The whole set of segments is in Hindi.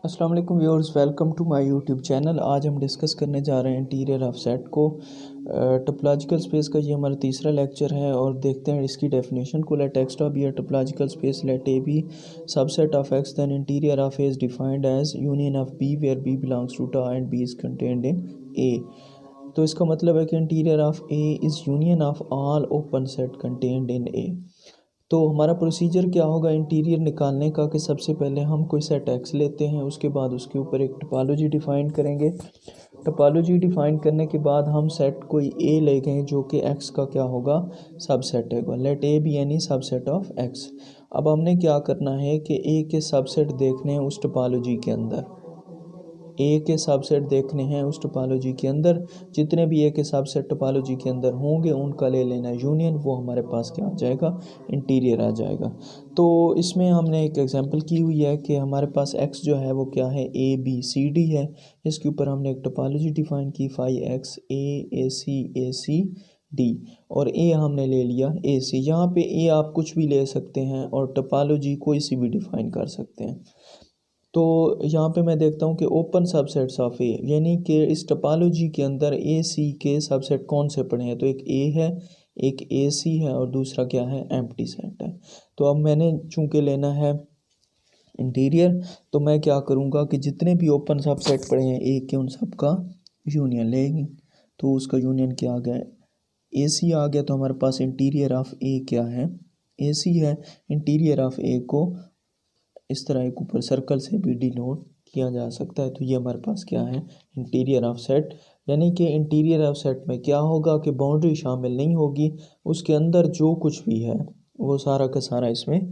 अस्सलाम वालेकुम viewers, welcome to my YouTube channel. आज हम डिस्कस करने जा रहे हैं इंटीरियर ऑफ सेट को। टोपोलॉजिकल स्पेस का ये हमारा तीसरा लेक्चर है और देखते हैं इसकी डेफिनेशन को। Let X be a topological space, let A be subset of X, then interior of A is defined as union of B where B belongs to tau and B is contained in A. तो इसका मतलब है कि interior of A is union of all open set contained in A. तो हमारा प्रोसीजर क्या होगा इंटीरियर निकालने का कि सबसे पहले हम कोई सेट एक्स लेते हैं, उसके बाद उसके ऊपर एक टोपोलॉजी डिफ़ाइन करेंगे। टोपोलॉजी डिफ़ाइन करने के बाद हम सेट कोई ए ले गए जो कि एक्स का क्या होगा, सबसेट होगा। Let A be any subset of X. अब हमने क्या करना है कि ए के सबसेट देखने हैं उस टोपोलॉजी के अंदर, ए के सबसेट देखने हैं उस टोपोलॉजी के अंदर। जितने भी ए के सबसेट टोपोलॉजी के अंदर होंगे उनका ले लेना यूनियन, वो हमारे पास क्या आ जाएगा, इंटीरियर आ जाएगा। तो इसमें हमने एक एग्जांपल की हुई है कि हमारे पास एक्स जो है वो क्या है, ए बी सी डी है। इसके ऊपर हमने एक टोपोलॉजी डिफाइन की, phi X A C D, और ए हमने ले लिया ए सी। यहाँ पे ए आप कुछ भी ले सकते हैं और टोपोलॉजी कोई सी भी डिफाइन कर सकते हैं। तो यहाँ पे मैं देखता हूँ कि ओपन सबसेट्स ऑफ ए, यानी कि इस टोपोलॉजी के अंदर ए सी के सबसेट कौन से पड़े हैं। तो एक ए है, एक ए सी है और दूसरा क्या है, एम्प्टी सेट है। तो अब मैंने चूँकि लेना है इंटीरियर, तो मैं क्या करूँगा कि जितने भी ओपन सबसेट पड़े हैं ए के उन सब का यूनियन लेंगे। तो उसका यूनियन क्या आ गया, ए सी आ गया। तो हमारे पास इंटीरियर ऑफ ए क्या है, ए सी है। इंटीरियर ऑफ ए को इस तरह एक ऊपर सर्कल से भी डिनोट किया जा सकता है। तो ये हमारे पास क्या है, इंटीरियर ऑफ सेट। यानी कि इंटीरियर ऑफ सेट में क्या होगा कि बाउंड्री शामिल नहीं होगी, उसके अंदर जो कुछ भी है वो सारा का सारा इसमें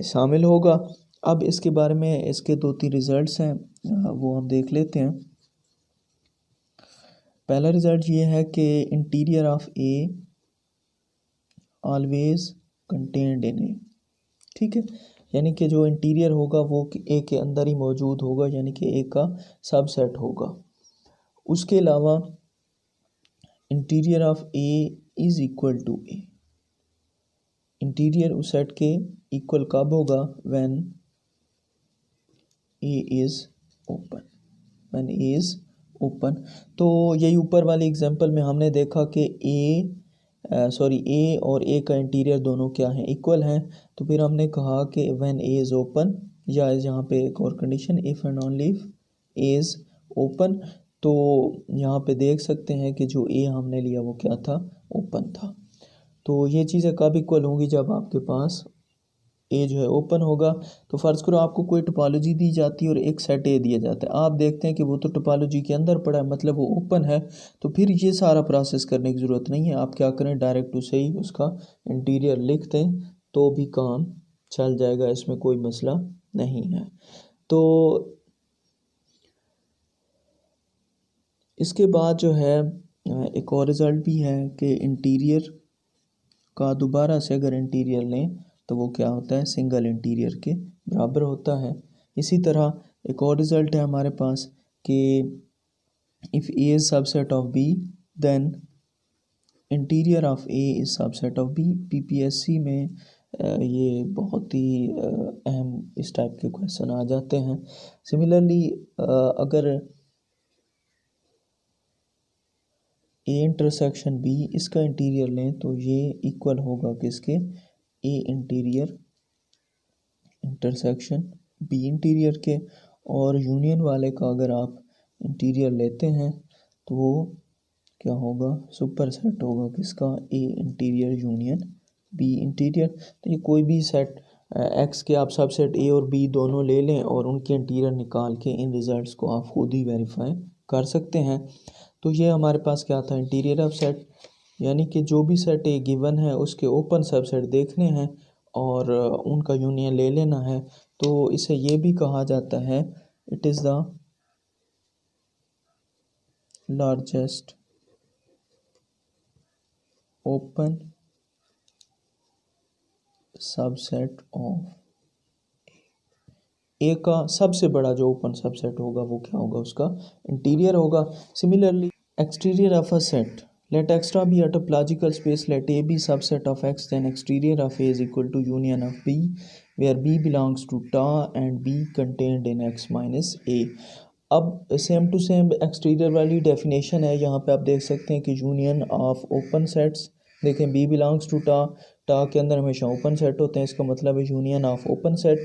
शामिल होगा। अब इसके बारे में इसके दो तीन रिजल्ट्स हैं, वो हम देख लेते हैं। पहला रिजल्ट ये है कि interior of A always contained in A. ठीक है, यानी कि जो इंटीरियर होगा वो ए के अंदर ही मौजूद होगा, यानी कि ए का सबसेट होगा। उसके अलावा interior of A is equal to A, interior उस सेट के इक्वल कब होगा, when A is open, when A is open. तो यही ऊपर वाले एग्जांपल में हमने देखा कि ए और ए का इंटीरियर दोनों क्या हैं, इक्वल हैं। तो फिर हमने कहा कि व्हेन ए इज़ ओपन, या यहाँ पे एक और condition, if and only if A is open. तो यहाँ पे देख सकते हैं कि जो ए हमने लिया वो क्या था, ओपन था। तो ये चीज़ें कब इक्वल होंगी, जब आपके पास ए जो है ओपन होगा। तो फ़र्ज़ करो आपको कोई टोपोलॉजी दी जाती है और एक सेट ए दिया जाता है, आप देखते हैं कि वो तो टोपोलॉजी के अंदर पड़ा है, मतलब वो ओपन है। तो फिर ये सारा प्रोसेस करने की ज़रूरत नहीं है, आप क्या करें, डायरेक्ट उसे ही उसका इंटीरियर लिख दें तो भी काम चल जाएगा, इसमें कोई मसला नहीं है। तो इसके बाद जो है एक और रिज़ल्ट भी है कि इंटीरियर का दोबारा से अगर इंटीरियर लें तो वो क्या होता है, सिंगल इंटीरियर के बराबर होता है। इसी तरह एक और रिज़ल्ट है हमारे पास कि if A is subset of B, then interior of A is subset of B. PPSC में ये बहुत ही अहम इस टाइप के क्वेश्चन आ जाते हैं। सिमिलरली अगर ए इंटरसेक्शन बी, इसका इंटीरियर लें तो ये इक्वल होगा किसके, ए इंटीरियर इंटरसेक्शन बी इंटीरियर के। और यूनियन वाले का अगर आप इंटीरियर लेते हैं तो वो क्या होगा, सुपर सेट होगा किसका, ए इंटीरियर यूनियन बी इंटीरियर। तो ये कोई भी सेट एक्स के आप सब सेट ए और बी दोनों ले लें और उनके इंटीरियर निकाल के इन रिज़ल्ट्स को आप खुद ही वेरीफाई कर सकते हैं। तो ये हमारे पास क्या था, इंटीरियर ऑफ सेट, यानी कि जो भी सेट ए गिवन है उसके ओपन सबसेट देखने हैं और उनका यूनियन ले लेना है। तो इसे ये भी कहा जाता है, it is the largest open subset of A का सबसे बड़ा जो ओपन सबसेट होगा वो क्या होगा, उसका इंटीरियर होगा। Similarly exterior of a set, Let X star be a topological space. Let A be subset of X, then exterior of A is equal to union of B, where B belongs to ta and B contained in X minus A. अब सेम टू सेम एक्सटीरियर वाली डेफिनेशन है, यहाँ पे आप देख सकते हैं कि यूनियन ऑफ ओपन सेट्स, देखें बी बिलोंग्स टू टा, टा के अंदर हमेशा ओपन सेट होते हैं, इसका मतलब है यूनियन ऑफ ओपन सेट।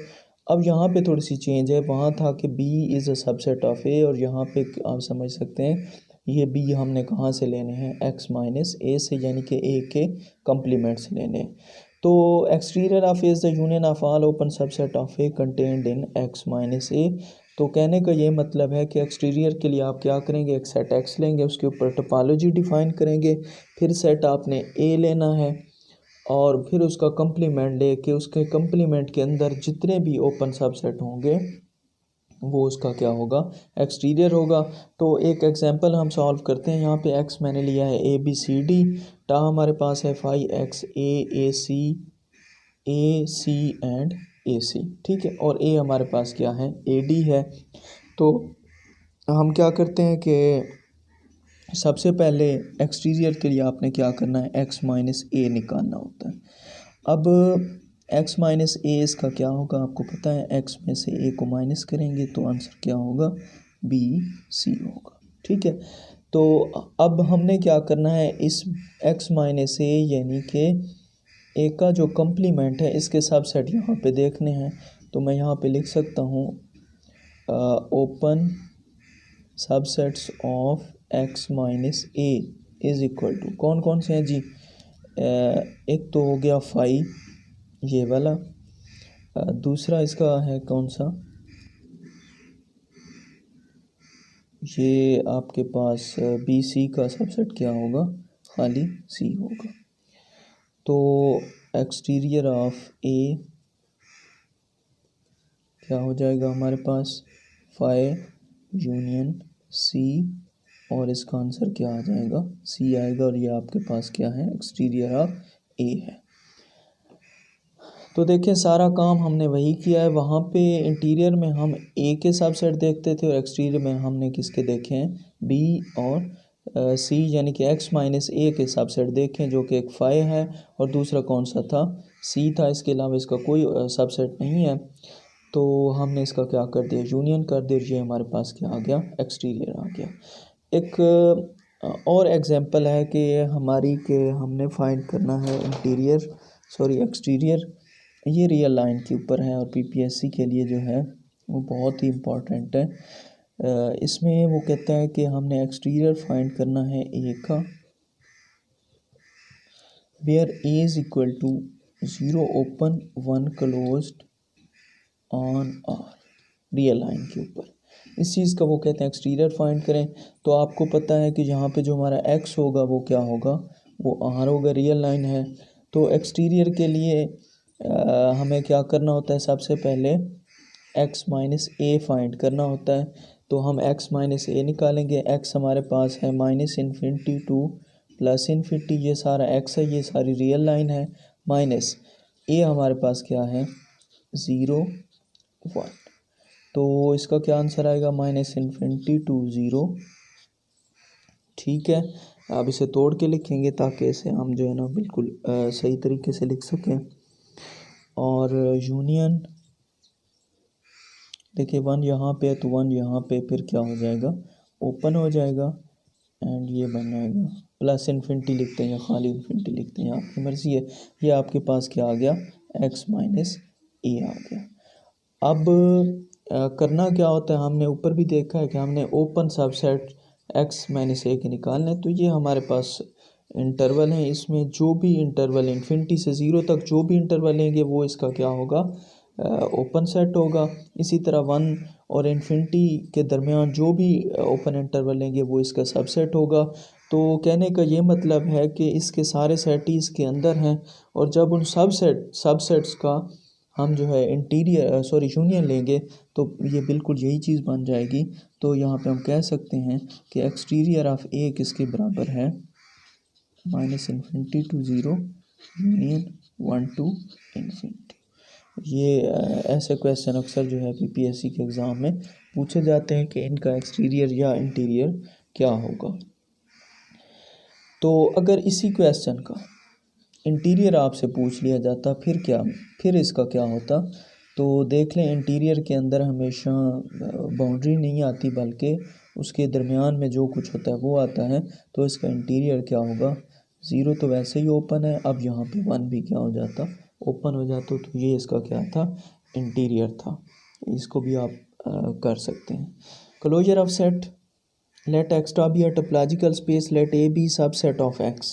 अब यहाँ पे थोड़ी सी चेंज है, वहाँ था कि B is a subset of A, और यहाँ पे आप समझ सकते हैं ये बी हमने कहाँ से लेने हैं, एक्स माइनस ए से, यानी कि ए के कम्प्लीमेंट से लेने हैं। तो exterior of A is the union of all open subset of A contained in X minus A. तो कहने का ये मतलब है कि एक्सटीरियर के लिए आप क्या करेंगे, एक सेट एक्स लेंगे, उसके ऊपर टोपोलॉजी डिफाइन करेंगे, फिर सेट आपने ए लेना है और फिर उसका कम्प्लीमेंट लेके उसके कम्प्लीमेंट के अंदर जितने भी ओपन सबसेट होंगे वो उसका क्या होगा, एक्सटीरियर होगा। तो एक एग्जांपल हम सॉल्व करते हैं। यहाँ पे एक्स मैंने लिया है ए बी सी डी, टा हमारे पास है phi X A C and A C, ठीक है, और ए हमारे पास क्या है, ए डी है। तो हम क्या करते हैं कि सबसे पहले एक्सटीरियर के लिए आपने क्या करना है, एक्स माइनस ए निकालना होता है। अब एक्स माइनस ए इसका क्या होगा आपको पता है, एक्स में से ए को माइनस करेंगे तो आंसर क्या होगा, बी सी होगा, ठीक है। तो अब हमने क्या करना है, इस एक्स माइनस ए यानी कि ए का जो कम्प्लीमेंट है इसके सबसेट यहाँ पे देखने हैं। तो मैं यहाँ पे लिख सकता हूँ open subsets of X minus A is equal to, कौन कौन से हैं जी, एक तो हो गया फाई ये वाला, दूसरा इसका है कौन सा, ये आपके पास बी सी का सबसेट क्या होगा, खाली सी होगा। तो एक्सटीरियर ऑफ ए क्या हो जाएगा हमारे पास, फाई यूनियन सी, और इसका आंसर क्या आ जाएगा, सी आएगा, और ये आपके पास क्या है, एक्सटीरियर ऑफ ए है। तो देखिए सारा काम हमने वही किया है, वहाँ पे इंटीरियर में हम ए के सबसेट देखते थे और एक्सटीरियर में हमने किसके देखे हैं, बी और सी, यानी कि एक्स माइनस ए के सबसेट देखें, जो कि एक फाई है और दूसरा कौन सा था, सी था, इसके अलावा इसका कोई सबसेट नहीं है। तो हमने इसका क्या कर दिया, यूनियन कर दिया, ये हमारे पास क्या आ गया, एक्सटीरियर आ गया। एक और एग्जांपल है कि हमारी के हमने फाइंड करना है एक्सटीरियर, ये रियल लाइन के ऊपर है और पीपीएससी के लिए जो है वो बहुत ही इम्पोर्टेंट है। इसमें वो कहता है कि हमने एक्सटीरियर फाइंड करना है ए का, where A is equal to 0 open 1 closed on R, real line के ऊपर इस चीज़ का वो कहते हैं एक्सटीरियर फाइंड करें। तो आपको पता है कि यहाँ पे जो हमारा एक्स होगा वो क्या होगा, वो आर होगा, रियल लाइन है। तो एक्सटीरियर के लिए हमें क्या करना होता है, सबसे पहले एक्स माइनस ए फाइंड करना होता है। तो हम एक्स माइनस ए निकालेंगे, एक्स हमारे पास है minus infinity two plus infinity, ये सारा एक्स है, ये सारी रियल लाइन है, माइनस ए हमारे पास क्या है, 0 1। तो इसका क्या आंसर आएगा, माइनस इन्फिनिटी टू 0, ठीक है। अब इसे तोड़ के लिखेंगे ताकि इसे हम जो है ना बिल्कुल सही तरीके से लिख सकें। और यूनियन देखिए 1 यहाँ पे है तो 1 यहाँ पे, फिर क्या हो जाएगा, ओपन हो जाएगा एंड ये बन जाएगा, प्लस इन्फिनिटी लिखते हैं या खाली इन्फिनिटी लिखते हैं, आपकी मर्ज़ी है। ये आपके पास क्या आ गया, एक्स माइनस ए आ गया। अब करना क्या होता है, हमने ऊपर भी देखा है कि हमने ओपन सबसेट एक्स माइनस ए के निकालने, तो ये हमारे पास इंटरवल है, इसमें जो भी इंटरवल इन्फिनिटी से 0 तक जो भी इंटरवल लेंगे वो इसका क्या होगा, ओपन सेट होगा। इसी तरह 1 और इन्फिनिटी के दरमियान जो भी ओपन इंटरवल लेंगे वो इसका सबसेट होगा। तो कहने का ये मतलब है कि इसके सारे सेट ही इसके अंदर हैं, और जब उन सबसेट्स का हम जो है यूनियन लेंगे तो ये बिल्कुल यही चीज़ बन जाएगी। तो यहाँ पे हम कह सकते हैं कि एक्सटीरियर ऑफ ए किसके बराबर है, minus infinity to 0 union 1 to infinity. ये ऐसे क्वेश्चन अक्सर जो है पीपीएससी के एग्ज़ाम में पूछे जाते हैं कि इनका एक्सटीरियर या इंटीरियर क्या होगा। तो अगर इसी क्वेश्चन का इंटीरियर आपसे पूछ लिया जाता फिर इसका क्या होता। तो देख लें, इंटीरियर के अंदर हमेशा बाउंड्री नहीं आती, बल्कि उसके दरमियान में जो कुछ होता है वो आता है। तो इसका इंटीरियर क्या होगा, 0 तो वैसे ही ओपन है, अब यहाँ पे 1 भी क्या हो जाता, ओपन हो जाता। तो ये इसका क्या था, इंटीरियर था। इसको भी आप कर सकते हैं। Closure of set, let x be a topological space, let A be subset of x,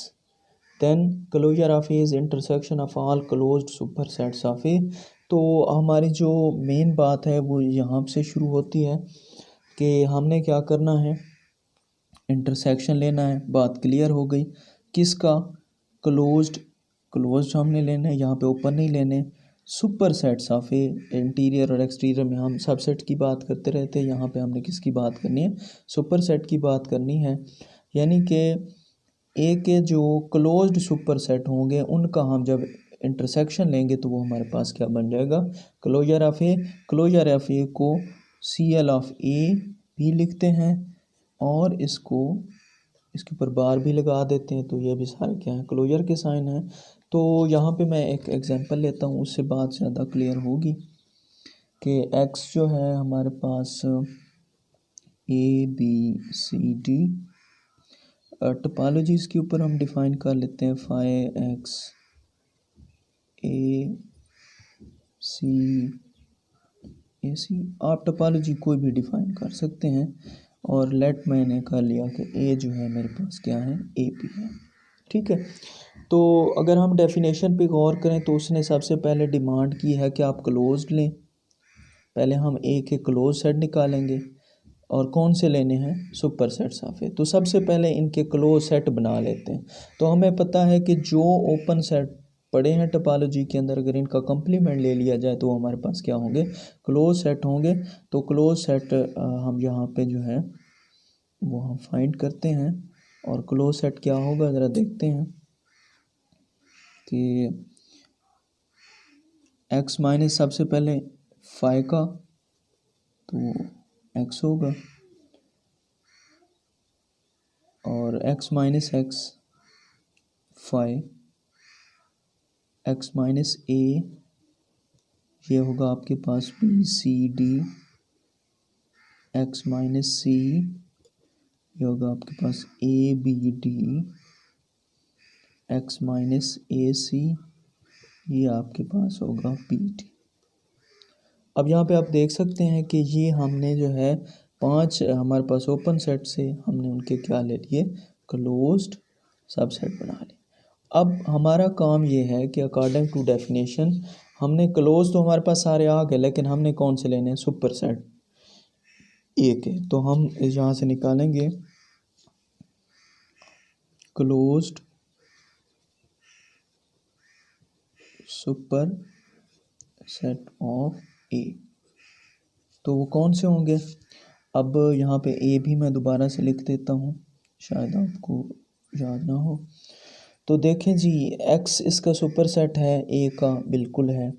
then closure of A is intersection of all closed supersets of A। तो हमारी जो मेन बात है वो यहाँ से शुरू होती है कि हमने क्या करना है, इंटरसेक्शन लेना है। बात क्लियर हो गई। किसका, क्लोज्ड हमने लेना है, यहाँ पे ओपन नहीं लेने। Super sets of A, interior और एक्सटीरियर में हम सबसेट की बात करते रहते हैं, यहाँ पे हमने किसकी बात करनी है, सुपर सेट की बात करनी है। यानी कि ए के जो क्लोज्ड सुपर सेट होंगे उनका हम जब इंटरसेक्शन लेंगे तो वो हमारे पास क्या बन जाएगा, closure of A. Closure of A को CL ऑफ ए भी लिखते हैं और इसके ऊपर बार भी लगा देते हैं। तो ये भी सारे क्या हैं, क्लोजर के साइन हैं। तो यहाँ पे मैं एक एग्जांपल लेता हूँ, उससे बात ज़्यादा क्लियर होगी कि x जो है हमारे पास ABCD, टोपोलॉजी इसके ऊपर हम डिफ़ाइन कर लेते हैं, फाई x AC। आप टोपोलॉजी कोई भी डिफ़ाइन कर सकते हैं। और लेट मैंने कर लिया कि A जो है मेरे पास क्या है, AP है। ठीक है। तो अगर हम डेफिनेशन पे गौर करें तो उसने सबसे पहले डिमांड की है कि आप क्लोज्ड लें। पहले हम A के क्लोज सेट निकालेंगे और कौन से लेने हैं, सुपर सेट्स ऑफ ए। तो सबसे पहले इनके क्लोज सेट बना लेते हैं। तो हमें पता है कि जो ओपन सेट पड़े हैं टोपोलॉजी के अंदर, अगर इनका कंप्लीमेंट ले लिया जाए तो हमारे पास क्या होंगे, क्लोज सेट होंगे। तो क्लोज सेट हम यहाँ पे जो है वो हम फाइंड करते हैं। और क्लोज सेट क्या होगा, ज़रा देखते हैं कि x माइनस सबसे पहले फाई का तो x होगा, और x minus X phi, x minus A, ये होगा आपके पास BCD, x माइनस सी, ये होगा आपके पास ABD, x माइनस AC, ये आपके पास होगा BD। अब यहाँ पे आप देख सकते हैं कि ये हमने जो है 5 हमारे पास ओपन सेट से हमने उनके क्या ले लिए, क्लोज्ड सबसेट बना लिए। अब हमारा काम ये है कि अकॉर्डिंग टू डेफिनेशन हमने क्लोज तो हमारे पास सारे आ गए, लेकिन हमने कौन से लेने हैं, सुपर सेट ए के। तो हम यहाँ से निकालेंगे closed super set of A. तो वो कौन से होंगे, अब यहाँ पे ए भी मैं दोबारा से लिख देता हूँ, शायद आपको याद ना हो। तो देखें जी, एक्स इसका सुपर सेट है, ए का बिल्कुल है,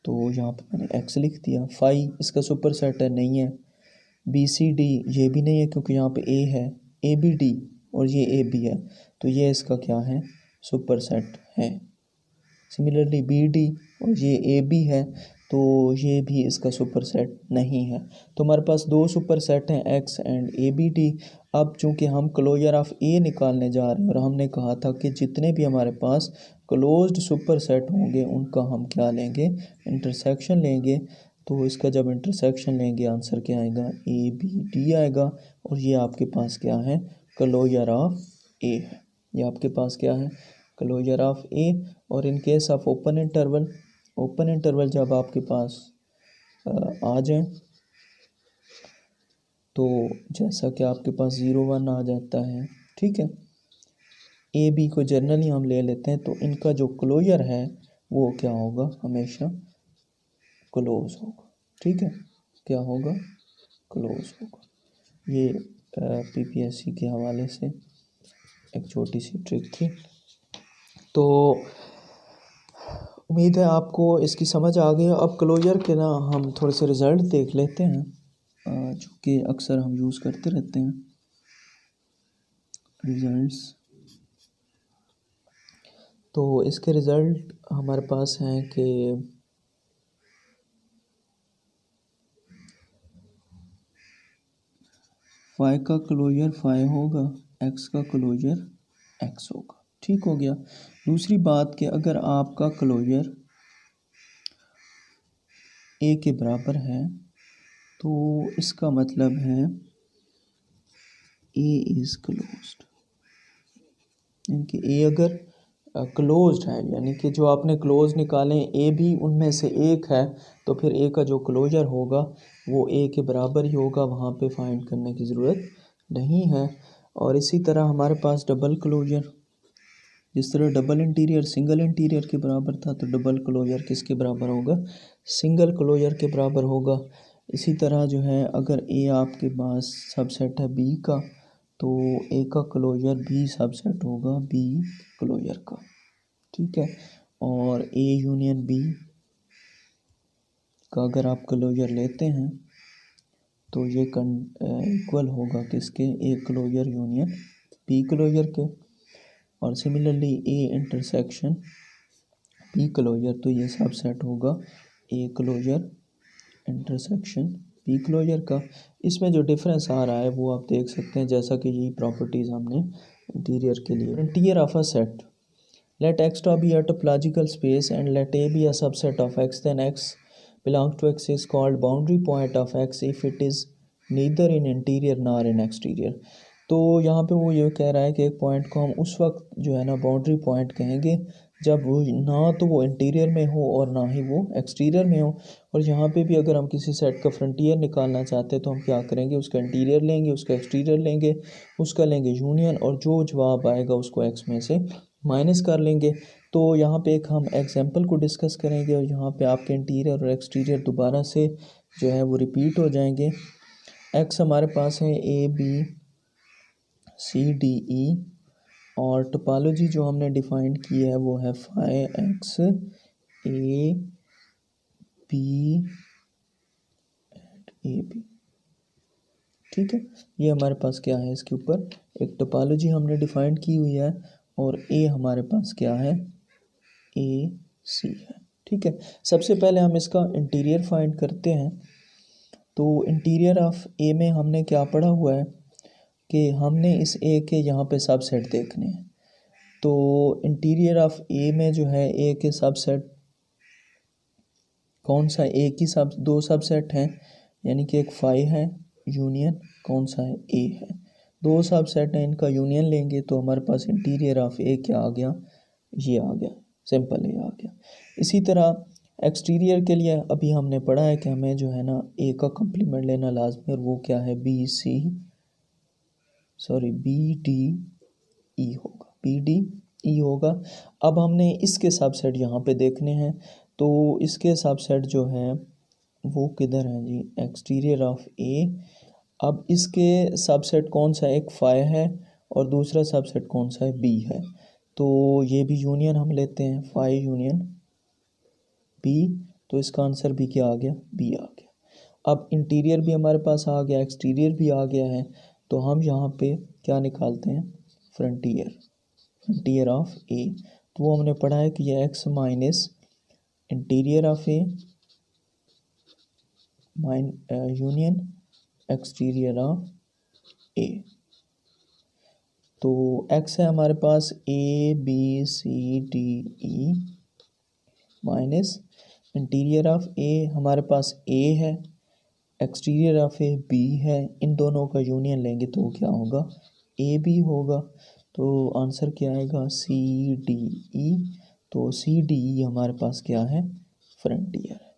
तो यहाँ पे मैंने एक्स लिख दिया। फाई इसका सुपर सेट है, नहीं है। BCD ये भी नहीं है क्योंकि यहाँ पे ए है। ABD और ये AB है, तो ये इसका क्या है, सुपर सेट है। सिमिलरली BD और ये AB है, तो ये भी इसका सुपर सेट नहीं है। तो हमारे पास 2 सुपर सेट हैं, X एंड ABD। अब चूंकि हम क्लोजर ऑफ A निकालने जा रहे हैं और हमने कहा था कि जितने भी हमारे पास क्लोज्ड सुपर सेट होंगे उनका हम क्या लेंगे, इंटरसेक्शन लेंगे। तो इसका जब इंटरसेक्शन लेंगे आंसर क्या आएगा, ABD आएगा। और ये आपके पास क्या है, क्लोजर ऑफ A है। ये आपके पास क्या है, क्लोजर ऑफ A। और in case of open interval जब आपके पास आ जाए, तो जैसा कि आपके पास 0 1 आ जाता है, ठीक है। AB को जनरली हम ले लेते हैं, तो इनका जो क्लोजर है वो क्या होगा, हमेशा क्लोज होगा। ठीक है, क्या होगा, क्लोज होगा। ये PPSC के हवाले से एक छोटी सी ट्रिक थी। तो उम्मीद है आपको इसकी समझ आ गई। अब क्लोजर के ना हम थोड़े से रिज़ल्ट देख लेते हैं, जो कि अक्सर हम यूज़ करते रहते हैं। रिज़ल्ट्स तो इसके रिज़ल्ट हमारे पास हैं कि फाई का क्लोजर फाई होगा, एक्स का क्लोजर एक्स होगा। ठीक हो गया। दूसरी बात कि अगर आपका क्लोजर ए के बराबर है तो इसका मतलब है ए इज़ क्लोज्ड, यानी कि ए अगर क्लोज्ड है, यानी कि जो आपने क्लोज निकालें ए भी उनमें से एक है, तो फिर ए का जो क्लोजर होगा वो ए के बराबर ही होगा, वहाँ पे फाइंड करने की ज़रूरत नहीं है। और इसी तरह हमारे पास डबल क्लोजर, जिस तरह डबल इंटीरियर सिंगल इंटीरियर के बराबर था, तो डबल क्लोजर किसके बराबर होगा, सिंगल क्लोजर के बराबर होगा। इसी तरह जो है अगर ए आपके पास सबसेट है बी का, तो ए का क्लोजर बी सबसेट होगा बी क्लोजर का। ठीक है। और ए यूनियन बी का अगर आप क्लोजर लेते हैं तो ये इक्वल होगा किसके, A closure union B closure के। और similarly A intersection B closure, तो ये सबसेट होगा A closure intersection B closure का। इसमें जो डिफरेंस आ रहा है वो आप देख सकते हैं, जैसा कि यही प्रॉपर्टीज़ हमने इंटीरियर के लिए। Interior of a set, let x to be a topological space and let A be a subset of x, then x belongs to x is called boundary point of x if it is neither in interior nor in exterior। तो यहाँ पे वो ये कह रहा है कि एक पॉइंट को हम उस वक्त जो है ना बाउंड्री पॉइंट कहेंगे जब वो ना तो वो इंटीरियर में हो और ना ही वो एक्सटीरियर में हो। और यहाँ पे भी अगर हम किसी सेट का फ्रंटियर निकालना चाहते हैं तो हम क्या करेंगे, उसका इंटीरियर लेंगे, उसका एक्सटीरियर लेंगे, उसका लेंगे यूनियन, और जो जवाब आएगा उसको एक्स में से माइनस कर लेंगे। तो यहाँ पे एक हम एग्जांपल को डिस्कस करेंगे और यहाँ पे आपके इंटीरियर और एक्सटीरियर दोबारा से जो है वो रिपीट हो जाएंगे। एक्स हमारे पास है ए बी सी डी ई, और टोपोलॉजी जो हमने डिफाइन की है वो है phi X A B and A B. ठीक है, ये हमारे पास क्या है, इसके ऊपर एक टोपोलॉजी हमने डिफाइन की हुई है, और ए हमारे पास क्या है, ए सी है। ठीक है, सबसे पहले हम इसका इंटीरियर फाइंड करते हैं। तो इंटीरियर ऑफ ए में हमने क्या पढ़ा हुआ है कि हमने इस ए के यहाँ पे सबसेट देखने हैं। तो इंटीरियर ऑफ ए में जो है ए के सबसेट कौन सा, ए की दो सबसेट हैं, यानी कि एक फाई है यूनियन कौन सा है, ए है। दो सबसेट हैं, इनका यूनियन लेंगे तो हमारे पास इंटीरियर ऑफ ए क्या आ गया, ये आ गया, सिंपल ए आ गया। इसी तरह एक्सटीरियर के लिए अभी हमने पढ़ा है कि हमें जो है ना ए का कंप्लीमेंट लेना लाजमी, और वो क्या है, बी डी ई होगा, बी डी ई होगा। अब हमने इसके सबसेट यहाँ पे देखने हैं, तो इसके सबसेट जो है वो किधर है जी, एक्सटीरियर ऑफ ए। अब इसके सबसेट कौन सा, एक फाई है और दूसरा सबसेट कौन सा है, बी है। तो ये भी यूनियन हम लेते हैं, फाई यूनियन बी, तो इसका आंसर भी क्या आ गया, बी आ गया। अब इंटीरियर भी हमारे पास आ गया, एक्सटीरियर भी आ गया है, तो हम यहाँ पे क्या निकालते हैं, फ्रंटियर ऑफ ए। तो वो हमने पढ़ा है कि ये X minus interior of A union exterior of A. तो एक्स है हमारे पास A B C D E minus interior of A हमारे पास ए है, एक्सटीरियर ऑफ ए बी है, इन दोनों का यूनियन लेंगे तो क्या होगा, ए बी होगा। तो आंसर क्या आएगा, सी डी ई। तो सी डी ई हमारे पास क्या है, फ्रंटियर है।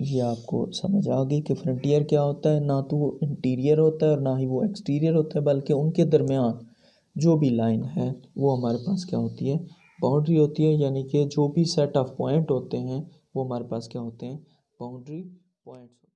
ये आपको समझ आ गई कि फ्रंटियर क्या होता है, ना तो वो इंटीरियर होता है और ना ही वो एक्सटीरियर होता है, बल्कि उनके दरमियान जो भी लाइन है वो हमारे पास क्या होती है, बाउंड्री होती है। यानी कि जो भी सेट ऑफ पॉइंट होते हैं वो हमारे पास क्या होते हैं, बाउंड्री पॉइंट्स।